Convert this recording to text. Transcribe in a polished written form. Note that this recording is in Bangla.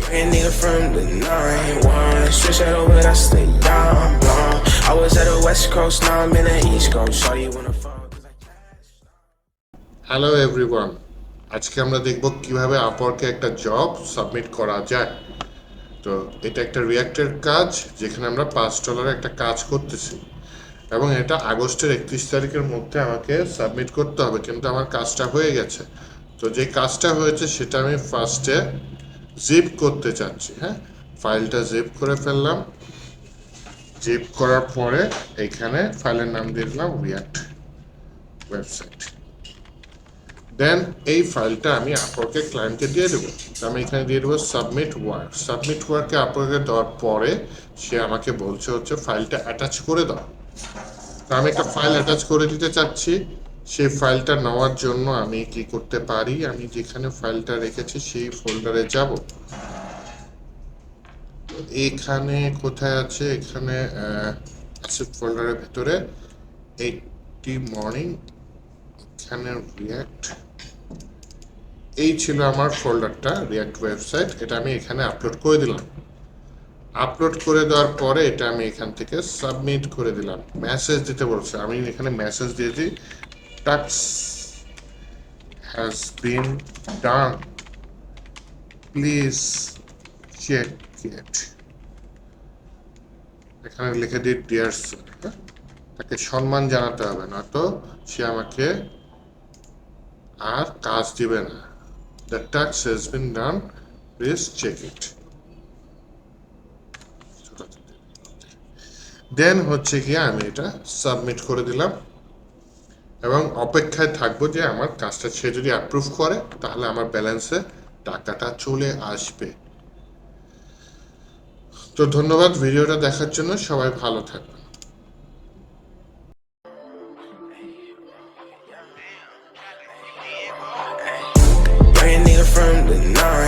Bring a nigga from the 9-1. Switch that over, that's the young blonde. I was at the West Coast, now I'm in the East Coast. Saw you wanna fall 'cause I cashed out. Hello everyone, আজকে আমরা দেখব কিভাবে আপওয়ার্কে একটা জব সাবমিট করা যায়। তো এটা একটা রিয়াক্টের কাজ, যেখানে আমরা $5 একটা কাজ করতেছি এবং এটা আগস্টের 31 তারিখের মধ্যে আমাকে সাবমিট করতে হবে, কিন্তু আমার কাজটা হয়ে গেছে। তো যে কাজটা হয়েছে সেটা আমি ফার্স্টে জিপ করতে চাচ্ছি। ফাইলটা জিপ করে ফেললাম। জিপ করার পরে এইখানে ফাইলের নাম দিয়ে দিলাম রিয়াক্ট ওয়েবসাইট। দেন এই ফাইলটা আমি আপওয়ার্কের ক্লায়েন্টকে দিয়ে দেবো। তো আমি এখানে দিয়ে দেবো সাবমিট ওয়ার্ক। সাবমিট ওয়ার্কে আপওয়ার্কে দেওয়ার পরে সে আমাকে বলছে হচ্ছে ফাইলটা অ্যাটাচ করে দাও। তো আমি একটা ফাইল অ্যাটাচ করে দিতে চাচ্ছি। সেই ফাইলটা নেওয়ার জন্য আমি কি করতে পারি, আমি যেখানে ফাইলটা রেখেছি সেই ফোল্ডারে যাব। এখানে কোথায় আছে, এখানে আছে ফোল্ডারের ভিতরে 80 মর্নিং, এখানে রিয়াক্ট, এই ছিল আমার ফোল্ডারটা রিয়াক্ট ওয়েবসাইট। এটা আমি এখানে আপলোড করে দিলাম। আপলোড করে দেওয়ার পরে এটা আমি এখান থেকে সাবমিট করে দিলাম। মেসেজ দিতে বলছে, আমি এখানে মেসেজ দিয়ে দিই task has been done, please check it. এখানে লিখে দিই ডিয়ার স্যার। তাকে সম্মান জানাতে হবে, না তো সে আমাকে আর কাজ দিবে না। The tax has been done, please check it. দেন হচ্ছে গিয়ে আমি এটা সাবমিট করে দিলাম এবং অপেক্ষায় থাকবো যে আমার কাজটা সে যদি অ্যাপ্রুভ করে তাহলে আমার ব্যালেন্সে টাকাটা চলে আসবে। তো ধন্যবাদ ভিডিওটা দেখার জন্য, সবাই ভালো থাকবেন। Bring a nigga from the 9